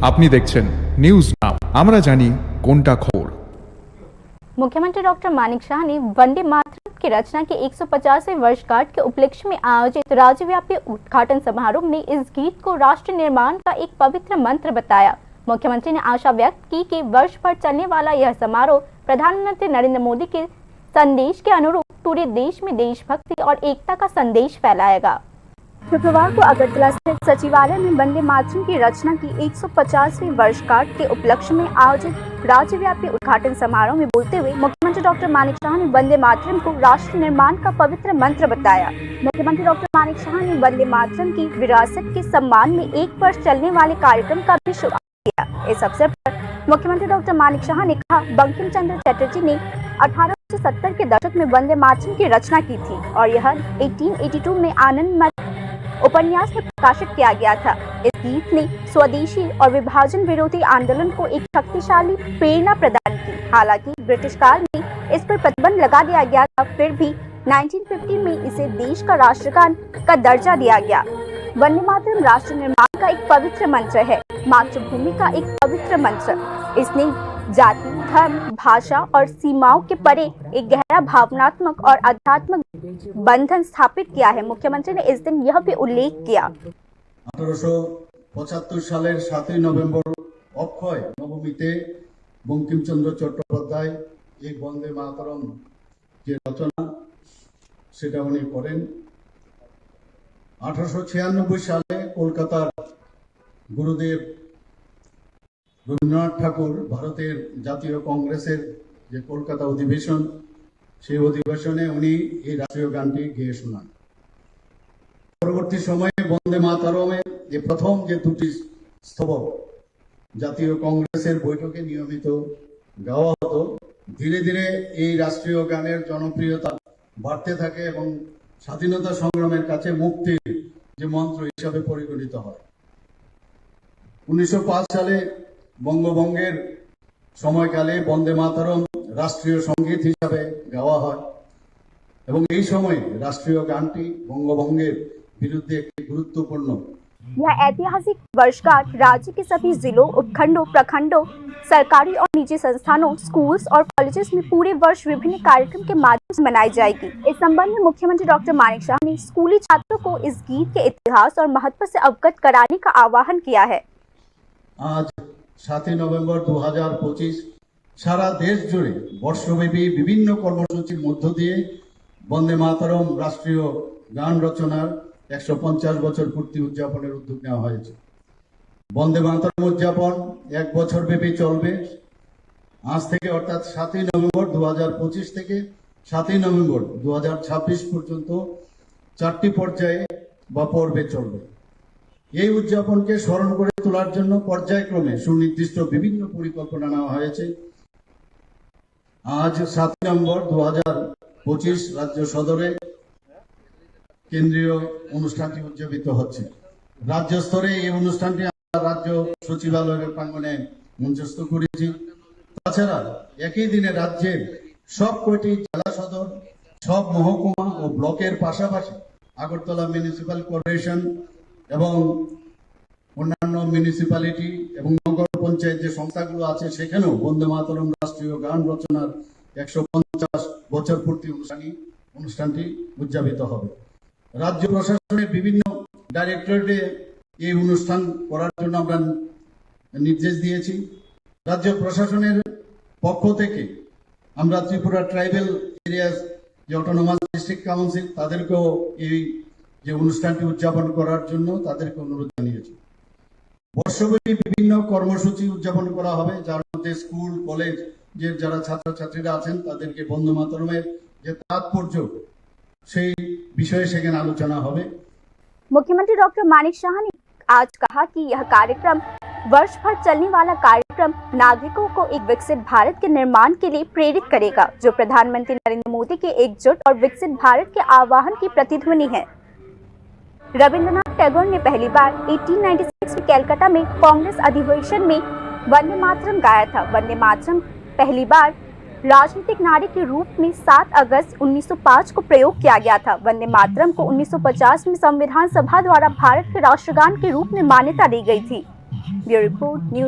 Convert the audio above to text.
আপনি দেখছেন news now, আমরা জানি কোনটা খবর। मुख्यमंत्री डॉक्टर मानिक शाह ने वंदे मातरम की रचना के 150वें वर्षगांठ के उपलक्ष्य में आयोजित राज्यव्यापी उद्घाटन समारोह में इस गीत को राष्ट्र निर्माण का एक पवित्र मंत्र बताया। मुख्यमंत्री ने आशा व्यक्त की कि वर्ष भर चलने वाला यह समारोह प्रधानमंत्री नरेंद्र मोदी के संदेश के अनुरूप पूरे देश में देशभक्ति और एकता का संदेश फैलाएगा। शुक्रवार को अगरतला स्थित सचिवालय में वंदे मातरम की रचना की 150वीं वर्षगांठ के उपलक्ष्य में आयोजित राज्यव्यापी उद्घाटन समारोह में बोलते हुए मुख्यमंत्री डॉक्टर मानिक शाह ने वंदे मातरम को राष्ट्र निर्माण का पवित्र मंत्र बताया। मुख्यमंत्री डॉक्टर मानिक शाह ने वंदे मातरम की विरासत के सम्मान में एक वर्ष चलने वाले कार्यक्रम का भी शुभारंभ किया। इस अवसर पर मुख्यमंत्री डॉक्टर मानिक शाह ने कहा, बंकिम चंद्र चटर्जी ने 1870 के दशक में वंदे मातरम की रचना की थी और यह 1882 में आनंद मठ उपन्यास में प्रकाशित किया गया था। इस गीत ने स्वदेशी और विभाजन विरोधी आंदोलन को एक शक्तिशाली प्रेरणा प्रदान की। हालांकि ब्रिटिश काल में इस पर प्रतिबंध लगा दिया गया था, फिर भी 1950 में इसे देश का राष्ट्रगान का दर्जा दिया गया। वंदे मातरम राष्ट्र निर्माण का एक पवित्र मंत्र है, मातृभूमि का एक पवित्र मंत्र। इसने जाति, धर्म, भाषा और सीमाओं के परे एक गहरा भावनात्मक और आध्यात्मिक बंधन स्थापित किया है। मुख्यमंत्री ने इस दिन यह भी उल्लेख किया, 1875 সালের 7 নভেম্বর অক্ষয় নবমীতে বঙ্কিমচন্দ্র চট্টোপাধ্যায় এই বন্দে মাতরম যে রচনা সেটা উনি করেন। 1896 সালে কলকাতার গুরুদেব রবীন্দ্রনাথ ঠাকুর ভারতের জাতীয় কংগ্রেসের যে কলকাতা অধিবেশন, সেই অধিবেশনে উনি এই রাষ্ট্রীয় গানটি গেয়ে শোনান। পরবর্তী সময়ে বন্দে মাতরমের যে প্রথম যে দুটি স্তবক জাতীয় কংগ্রেসের বৈঠকে নিয়মিত গাওয়া হতো, ধীরে ধীরে এই রাষ্ট্রীয় গানের জনপ্রিয়তা বাড়তে থাকে এবং স্বাধীনতা সংগ্রামের কাছে মুক্তির যে মন্ত্র হিসাবে পরিগণিত হয়। 1905 সালে বঙ্গভঙ্গের সময়কালে বন্দে মাতরম রাষ্ট্রীয় সঙ্গীত হিসাবে গাওয়া হয় এবং এই সময়ে রাষ্ট্রীয় গানটি বঙ্গভঙ্গের বিরুদ্ধে একটি গুরুত্বপূর্ণ। यह ऐतिहासिक वर्षगांठ राज्य के सभी जिलों, उपखंडों, प्रखंडों, सरकारी और निजी संस्थानों, स्कूल्स और कॉलेजेस में पूरे वर्ष विभिन्न कार्यक्रम के माध्यम से मनाई जाएगी। इस संबंध में मुख्यमंत्री डॉक्टर मानिक शाह ने स्कूली छात्रों को इस गीत के इतिहास और महत्व से अवगत कराने का आह्वान किया है। आज 7 নভেম্বর 2025 সারা দেশ জুড়ে বর্ষব্যাপী বিভিন্ন কর্মসূচির মধ্য দিয়ে বন্দে মাতরম রাষ্ট্রীয় গান রচনার 150 বছর পূর্তি উদযাপনের উদ্যোগ নেওয়া হয়েছে। বন্দে মাতরম উদযাপন 1 বছর ব্যাপী চলবে। আজ থেকে অর্থাৎ 7 নভেম্বর 2025 থেকে 7 নভেম্বর 2026 পর্যন্ত 4টি পর্যায়ে বা পর্বে চলবে। এই উদযাপনকে স্মরণ করে তোলার জন্য পর্যায়ক্রমে সুনির্দিষ্ট বিভিন্ন পরিকল্পনা নেওয়া হয়েছে। আজ 7 নভেম্বর 2025 রাজ্য সদরে কেন্দ্রীয় অনুষ্ঠানটি উদযাপিত হচ্ছে। রাজ্য স্তরে এই অনুষ্ঠানটি আমরা রাজ্য সচিবালয়ের প্রাঙ্গণে মঞ্চস্থ করেছি। তাছাড়া একই দিনে রাজ্যের সব কয়টি জেলা সদর, সব মহকুমা ও ব্লকের পাশাপাশি আগরতলা মিউনিসিপ্যাল কর্পোরেশন এবং অন্যান্য মিউনিসিপ্যালিটি এবং নগর পঞ্চায়েত যে সংস্থাগুলো আছে সেখানেও বন্দে মাতরম রাষ্ট্রীয় গান রচনার 150 বছর পূর্তি অনুষ্ঠানটি উদযাপিত হবে। রাজ্য প্রশাসনের বিভিন্ন ডাইরেক্টরেটে এই অনুষ্ঠান করার জন্য আমরা নির্দেশ দিয়েছি। রাজ্য প্রশাসনের পক্ষ থেকে আমরা ত্রিপুরা ট্রাইবেল এরিয়াস যে অটোনোমাস ডিস্ট্রিক্ট কাউন্সিল তাদেরকেও এই যে অনুষ্ঠানটি উদযাপন করার জন্য তাদেরকে অনুরোধ জানিয়েছি। বর্ষব্যাপী বিভিন্ন কর্মসূচি উদযাপন করা হবে, যার মধ্যে স্কুল, কলেজ যে যারা ছাত্রছাত্রীরা আছেন তাদেরকে বন্দে মাতরমের যে তাৎপর্য সেই বিষয়ে সেখানে আলোচনা হবে। मुख्यमंत्री डॉक्टर मानिक शाह ने आज कहा कि यह कार्यक्रम वर्ष भर चलने वाला कार्यक्रम नागरिकों को एक विकसित भारत के निर्माण के लिए प्रेरित करेगा, जो प्रधानमंत्री नरेंद्र मोदी के एकजुट और विकसित भारत के आह्वान की प्रतिध्वनि है। रविंद्रनाथ टैगोर ने पहली बार 1896 में कैलकाटा में कांग्रेस अधिवेशन में वंदे मातरम गाया था। वंदे मातरम पहली बार राजनीतिक नारे के रूप में 7 अगस्त 1905 को प्रयोग किया गया था। वंदे मातरम को 1950 में संविधान सभा द्वारा भारत के राष्ट्रगान के रूप में मान्यता दी गई थी। Bureau Report, News